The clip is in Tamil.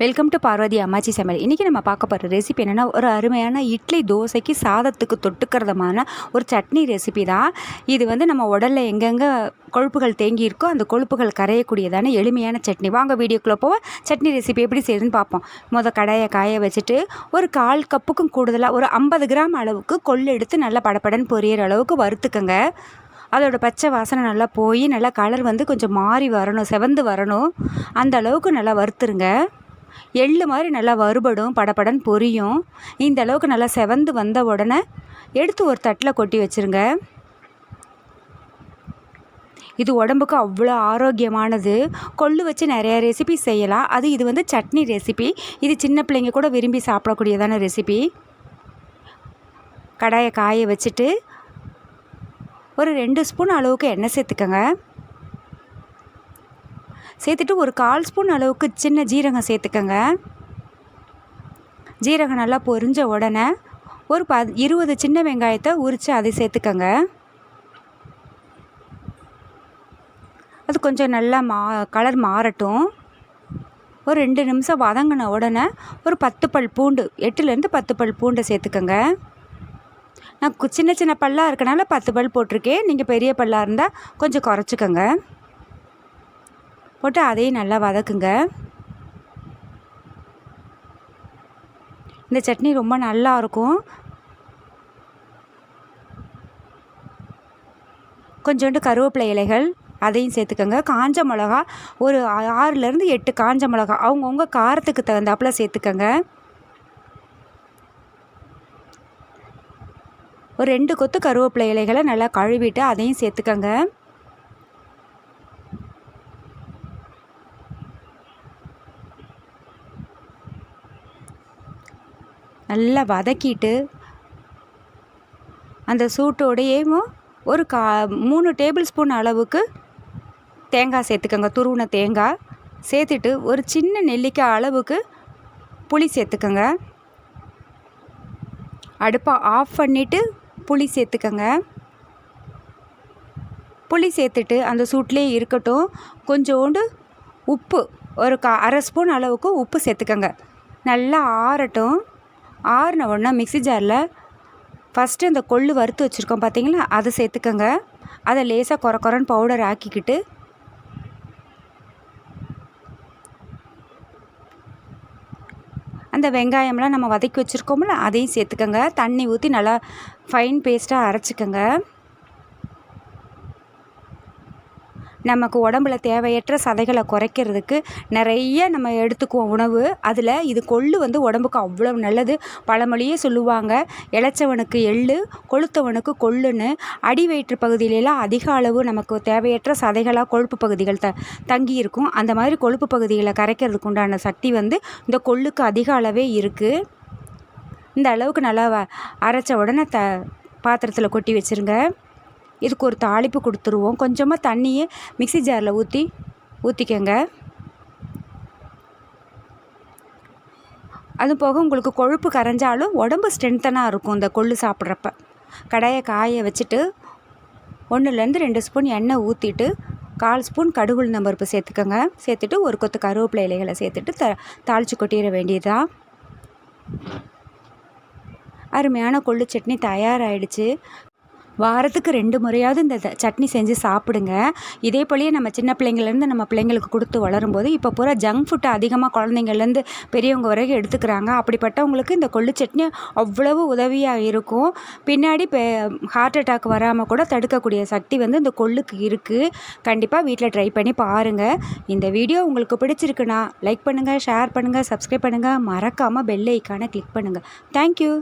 வெல்கம் டு பார்வதி அம்மாச்சி சமையல். இன்றைக்கி நம்ம பார்க்க போகிற ரெசிபி என்னென்னா, ஒரு அருமையான இட்லி தோசைக்கு சாதத்துக்கு தொட்டுக்கிறதுமான ஒரு சட்னி ரெசிபி தான் இது. நம்ம உடலில் எங்கெங்கே கொழுப்புகள் தேங்கியிருக்கோ அந்த கொழுப்புகள் கரையக்கூடியதான எளிமையான சட்னி. வாங்க வீடியோக்குள்ளே போவோம். சட்னி ரெசிபி எப்படி செய்யுதுன்னு பார்ப்போம். கடாயை காய வச்சுட்டு ஒரு 1/4 கப்புக்கும் கூடுதலாக ஒரு 50 கிராம் அளவுக்கு கொள்ளு எடுத்து நல்லா படப்படன்னு பொரியிற அளவுக்கு வறுத்துக்கங்க. அதோட பச்சை வாசனை நல்லா போய் நல்லா கலர் கொஞ்சம் மாறி வரணும், செவந்து வரணும். அந்த அளவுக்கு நல்லா வறுத்துருங்க. எள்ளு மாதிரி நல்லா வறுபடும், படப்படன்னு பொரியும். இந்த அளவுக்கு நல்லா செவந்து வந்த உடனே எடுத்து ஒரு தட்டில் கொட்டி வச்சுருங்க. இது உடம்புக்கு அவ்வளோ ஆரோக்கியமானது. கொள்ளு வச்சு நிறைய ரெசிபி செய்யலாம். இது சட்னி ரெசிபி. இது சின்ன பிள்ளைங்க கூட விரும்பி சாப்பிடக்கூடியதான ரெசிபி. கடாயை காய வச்சுட்டு ஒரு 2 ஸ்பூன் அளவுக்கு எண்ணெய் சேர்த்துக்கங்க. சேர்த்துட்டு ஒரு 1/4 ஸ்பூன் அளவுக்கு சின்ன ஜீரகம் சேர்த்துக்கங்க. ஜீரகம் நல்லா பொரிஞ்ச உடனே ஒரு 20 சின்ன வெங்காயத்தை உரித்து அதை சேர்த்துக்கங்க. அது கொஞ்சம் நல்லா கலர் மாறட்டும். ஒரு 2 நிமிஷம் வதங்கின உடனே ஒரு 10 பல் பூண்டு, 8லேருந்து 10 பல் பூண்டை சேர்த்துக்கங்க. நான் சின்ன சின்ன பல்லாக இருக்கனால 10 பல் போட்டிருக்கேன். நீங்கள் பெரிய பல்லாக இருந்தால் கொஞ்சம் குறைச்சிக்கங்க. போட்டு அதையும் நல்லா வதக்குங்க. இந்த சட்னி ரொம்ப நல்லா இருக்கும். கொஞ்சோண்டு கருவேப்பிலை இலைகள் அதையும் சேர்த்துக்கங்க. காஞ்ச மிளகா ஒரு 6லேருந்து 8 காஞ்ச மிளகா அவங்கவுங்க காரத்துக்கு தகுந்தாப்பில் சேர்த்துக்கங்க. ஒரு 2 கொத்து கருவேப்பிலை இலைகளை நல்லா கழுவிட்டு அதையும் சேர்த்துக்கங்க. நல்லா வதக்கிட்டு அந்த சூட்டோடையேவும் ஒரு 3 டேபிள் ஸ்பூன் அளவுக்கு தேங்காய் சேர்த்துக்கங்க. துருவின தேங்காய் சேர்த்துட்டு ஒரு சின்ன நெல்லிக்காய் அளவுக்கு புளி சேர்த்துக்கங்க. அடுப்பை ஆஃப் பண்ணிவிட்டு புளி சேர்த்துக்கங்க. புளி சேர்த்துட்டு அந்த சூட்லேயே இருக்கட்டும். கொஞ்சோண்டு உப்பு ஒரு 1/2 ஸ்பூன் அளவுக்கு உப்பு சேர்த்துக்கங்க. நல்லா ஆறட்டும். ஆறின உடனே மிக்ஸி ஜாரில் ஃபஸ்ட்டு இந்த கொள்ளு வறுத்து வச்சுருக்கோம் பார்த்தீங்களா, அதை சேர்த்துக்கங்க. அதை லேசாக கொரன்னு பவுடர் ஆக்கிக்கிட்டு அந்த வெங்காயம்லாம் நம்ம வதக்கி வச்சுருக்கோம்ல அதையும் சேர்த்துக்கங்க. தண்ணி ஊற்றி நல்லா ஃபைன் பேஸ்ட்டாக அரைச்சிக்கங்க. நமக்கு உடம்புல தேவையற்ற சதைகளை குறைக்கிறதுக்கு நிறைய நம்ம எடுத்துக்குவோம் உணவு. அதில் இது கொள்ளு உடம்புக்கு அவ்வளோ நல்லது. பழமொழியே சொல்லுவாங்க, இளைச்சவனுக்கு எள்ளு, கொழுத்தவனுக்கு கொள்ளுன்னு. அடி வயிற்று பகுதியிலலாம் அதிக அளவு நமக்கு தேவையற்ற சதைகளாக கொழுப்பு பகுதிகள் தங்கி இருக்கும். அந்த மாதிரி கொழுப்பு பகுதிகளை கரைக்கிறதுக்கு உண்டான சக்தி இந்த கொள்ளுக்கு அதிக அளவே இருக்குது. இந்த அளவுக்கு நல்லா அரைச்ச உடனே பாத்திரத்தில் கொட்டி வச்சுருங்க. இதுக்கு ஒரு தாளிப்பு கொடுத்துருவோம். கொஞ்சமாக தண்ணியே மிக்ஸி ஜாரில் ஊற்றிக்கங்க. அது போக உங்களுக்கு கொழுப்பு கரைஞ்சாலும் உடம்பு ஸ்ட்ரென்த்தனாக இருக்கும் இந்த கொள்ளு சாப்பிட்றப்ப. கடாயை காய வச்சுட்டு 1லேருந்து 2 ஸ்பூன் எண்ணெய் ஊற்றிட்டு 1/4 ஸ்பூன் கடுகு உளுந்தம் பருப்பு சேர்த்துக்கங்க. சேர்த்துட்டு ஒரு கொத்து கருவேப்பிலை இலைகளை சேர்த்துட்டு தாளித்து கொட்டிட வேண்டியதுதான். அருமையான கொள்ளு சட்னி தயாராகிடுச்சு. வாரத்துக்கு 2 முறையாவது இந்த சட்னி செஞ்சு சாப்பிடுங்க. இதே போலயே நம்ம சின்ன பிள்ளைங்கள்லேருந்து நம்ம பிள்ளைங்களுக்கு கொடுத்து வளரும்போது இப்போ பூரா ஜங்க் ஃபுட்டை அதிகமாக குழந்தைங்கள்லேருந்து பெரியவங்க வரைக்கும் எடுத்துக்கிறாங்க. அப்படிப்பட்டவங்களுக்கு இந்த கொள்ளு சட்னி அவ்வளவு உதவியாக இருக்கும். பின்னாடி ஹார்ட் அட்டாக் வராமல் கூட தடுக்கக்கூடிய சக்தி இந்த கொள்ளுக்கு இருக்குது. கண்டிப்பாக வீட்டில் ட்ரை பண்ணி பாருங்கள். இந்த வீடியோ உங்களுக்கு பிடிச்சிருக்குன்னா லைக் பண்ணுங்கள், ஷேர் பண்ணுங்கள், சப்ஸ்கிரைப் பண்ணுங்கள். மறக்காமல் பெல் ஐக்கானை கிளிக் பண்ணுங்கள். தேங்க்யூ.